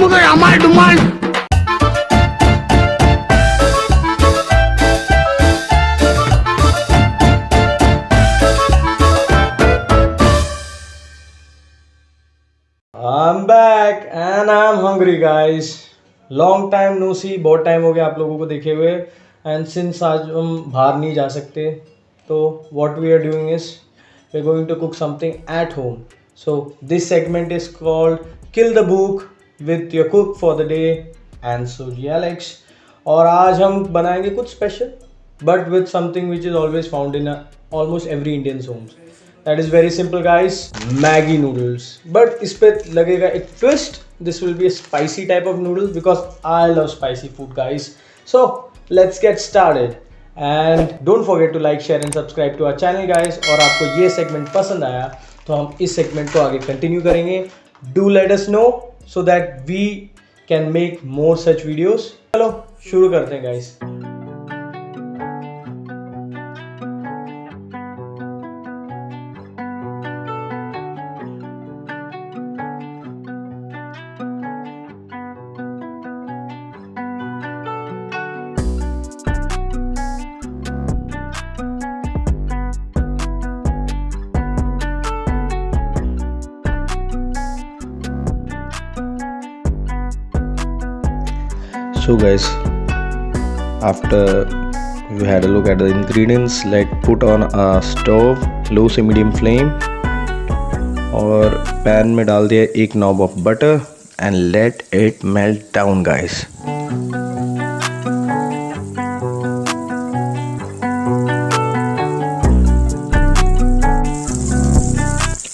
I'm back and I'm hungry guys. Long time no see, बहुत time हो गया आप लोगों को देखे हुए. And since आज हम बाहर नहीं जा सकते, तो what we are doing is we're going to cook something at home. So this segment is called Kill the Book with your cook for the day and Soji Alex. और आज हम बनाएंगे कुछ special, but with something which is always found in almost every Indian's homes. That is very simple guys, Maggi Noodles. But इस पे लगेगा एक twist. This will be a spicy type of noodles because I love spicy food guys. So let's get started. And don't forget to like, share and subscribe to our channel guys. और आपको ये segment पसंद आया तो हम इस segment को आगे continue करेंगे. Do let us know so that we can make more such videos. चलो शुरू करते हैं guys. So guys, after we had a look at the ingredients, let's put on a stove, low से medium flame और pan में डाल दिया एक knob of butter and let it melt down guys.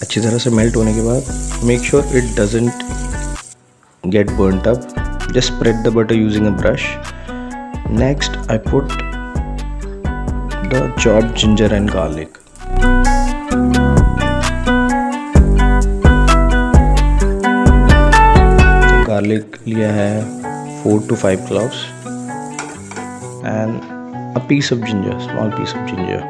अच्छी तरह से melt होने के बाद make sure it doesn't get burnt up. Just spread the butter using a brush. Next, I put the chopped ginger and garlic. Garlic लिया है 4 to 5 cloves and a piece of ginger, small piece of ginger.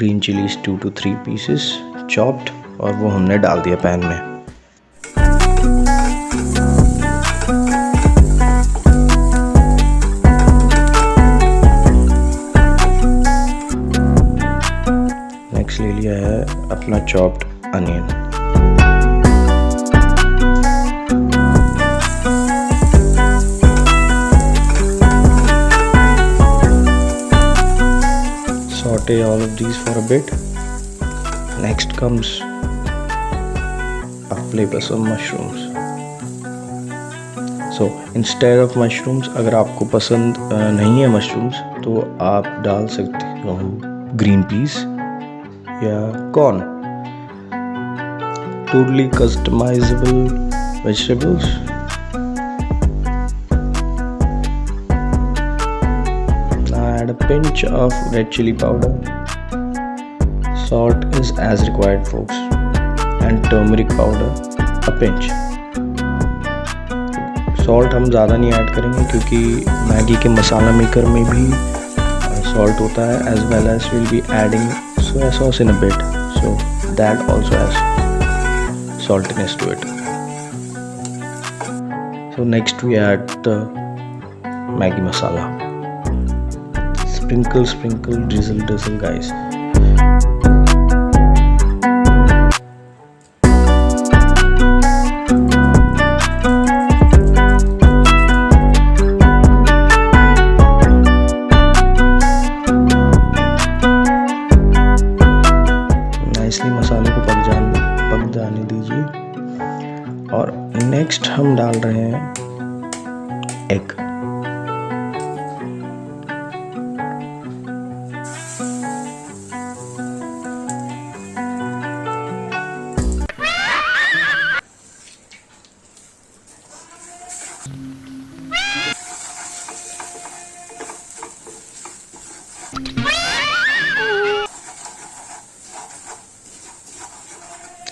Green chilies 2 to 3 pieces chopped और वो हमने डाल दिया pan में. ले लिया है अपना chopped onion. Saute all of these for a bit. Next comes a flavors of mushrooms. So instead of mushrooms, अगर आपको पसंद नहीं है mushrooms तो आप डाल सकते हो green peas या corn. Totally customizable vegetables. Now add a pinch of red chili powder. Salt is as required folks. And turmeric powder a pinch. Salt हम ज़्यादा नहीं ऐड करेंगे क्योंकि मैगी के मसाला मेकर में भी salt होता है, as well as we'll be adding soya sauce in a bit, so that also has saltiness to it. So next we add the Maggi Masala. Sprinkle, sprinkle, drizzle, drizzle guys. मसाले को पक जाने दीजिए और next हम डाल रहे हैं egg.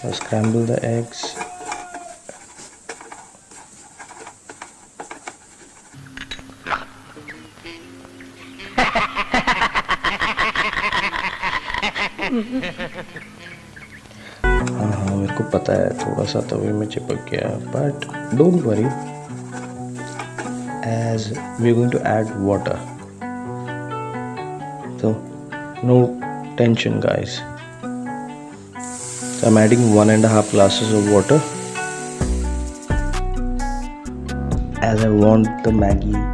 So scramble the eggs. हाँ मेरे को पता है थोड़ा सा तवे में चिपक गया, but don't worry as we are going to add water, so no tension guys. So I'm adding 1.5 glasses of water as I want the Maggi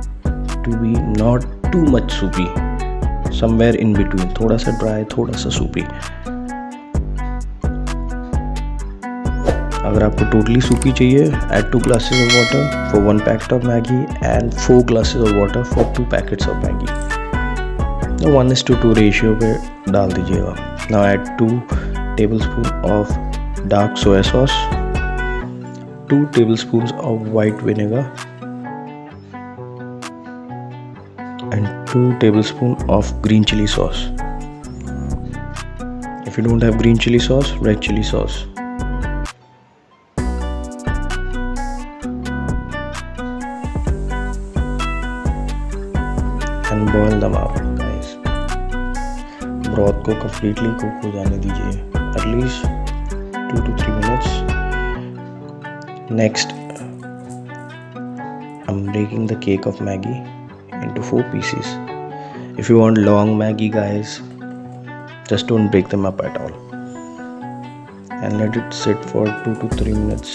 to be not too much soupy, somewhere in between, थोड़ा सा dry थोड़ा सा soupy. अगर आपको totally soupy चाहिए, add 2 glasses of water for 1 packet of Maggi and 4 glasses of water for 2 packets of Maggi. 1:2 ratio पे डाल दीजिएगा. Now add 2 tablespoons of dark soya sauce, 2 tablespoons of white vinegar and 2 tablespoons of green chili sauce. If you don't have green chili sauce, red chili sauce. And boil them up. Broth को completely cook हो जाने दीजिए, at least 2 to 3 minutes. Next, I'm breaking the cake of Maggi into 4 pieces. If you want long Maggi guys, just don't break them up at all and let it sit for 2 to 3 minutes.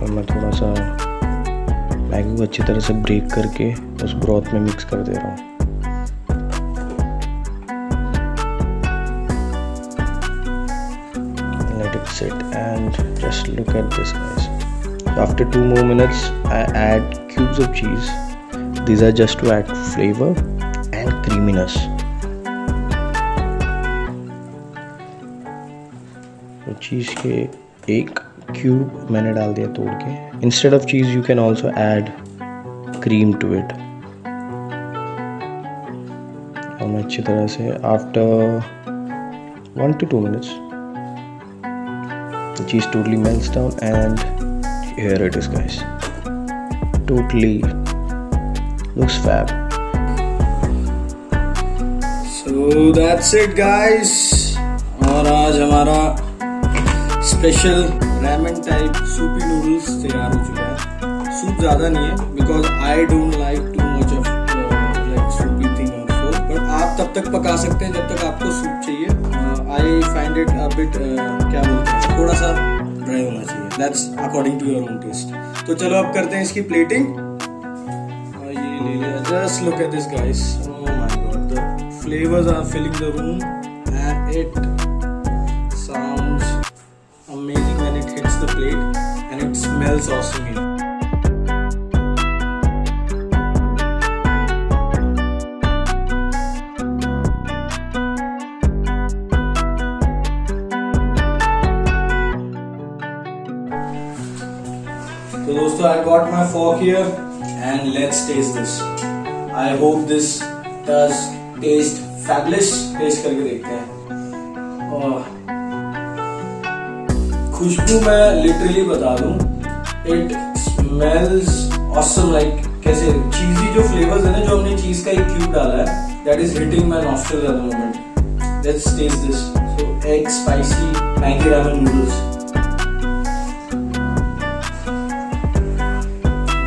और मैं थोड़ा सा Maggi को अच्छी तरह से break करके उस ब्रॉथ में मिक्स कर दे रहा हूँ. Let it sit and just look at this guys. After 2 more minutes I add cubes of cheese. These are just to add flavor and creaminess. तो चीज़ के एक क्यूब मैंने डाल दिया तोड़ के. Instead of cheese you can also add cream to it. और मैं अच्छी तरह से after 1 to 2 minutes the cheese totally melts down and here it is guys. Totally looks fab. So that's it guys. और आज हमारा स्पेशल रैमेन टाइप सूपी noodles तैयार हो चुका है. सूप ज़्यादा नहीं है because I don't like too much of like Supi thing also, but आप तब तक पका सकते हैं जब तक आपको सूप चाहिए. I find it a bit क्या बोलते हैं, थोड़ा सा ड्राई होना चाहिए. That's according to your own taste. तो चलो अब करते हैं इसकी प्लेटिंग. ये ले लिया. Just look at this guys. Oh my God, the flavours are filling the room and it sounds amazing when it hits the plate and it smells awesome here. So दोस्तों, I got my fork here and let's taste this. I hope this does taste fabulous. Taste करके देखते हैं. खुशबू मैं literally बता दूं, it smells awesome. Like कैसे चीजी जो flavours है ना, जो हमने चीज का एक क्यूब डाला है, that is hitting my nostrils at the moment. Let's taste this. So egg spicy Maggi ramen noodles.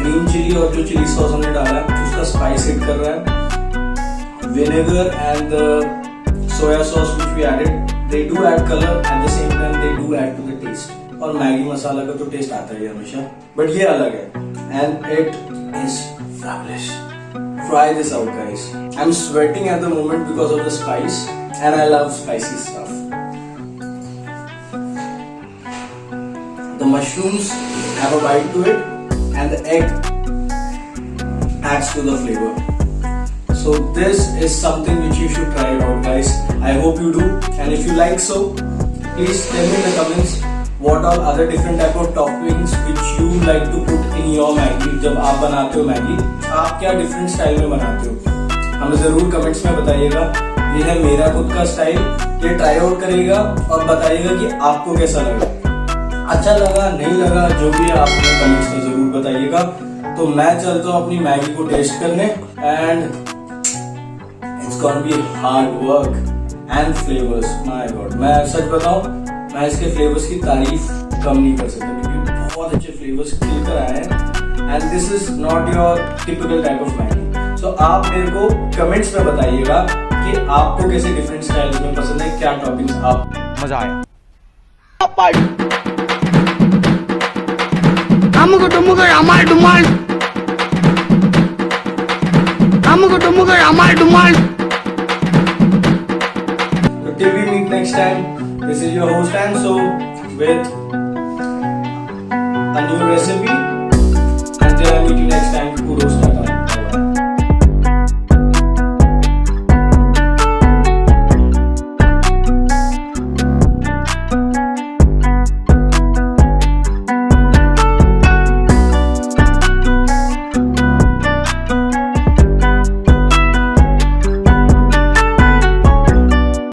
Green chilli और जो चिली सॉस हमने डाला है उसका स्पाइस हिट कर रहा है. Vinegar and the soya sauce which we added, they do add color at the same time they do add to the taste. और मैगी मसाला का तो टेस्ट आता ही है हमेशा, बट ये अलग है and it is fabulous. Try this out guys. I'm sweating at the moment because of the spice and I love spicy stuff. The mushrooms have a bite to it and the egg adds to the flavor. So this is something which you should try it out guys. I hope you do, and if you like so, please tell me in the comments what all other different type of toppings which you like to put in your Maggi. जब आप बनाते हो Maggi, आप क्या different style में बनाते हो, हमें जरूर कमेंट्स में बताइएगा. ये है मेरा खुद का स्टाइल, ये ट्राई आउट करिएगा और बताइएगा कि आपको कैसा लगा. अच्छा लगा नहीं लगा जो भी है आप हमें कमेंट्स में जरूर बताइएगा. तो मैं चलता हूँ अपनी मैगी को टेस्ट करने, and it's gonna be hard work. And flavours. My God, मैं सच बताऊं, मैं इसके फ्लेवर्स की तारीफ कम नहीं कर सकता क्योंकि बहुत अच्छे फ्लेवर्स खिलकर आए हैं and this is not your typical type of Maggi. So आप मेरे को कमेंट्स में बताइएगा कि आपको कैसे डिफरेंट स्टाइल्स में पसंद है, क्या टॉपिंग्स आप। मजा आया। So till we meet next time, this is your host and so with a new recipe. Until I meet you next time, kudos.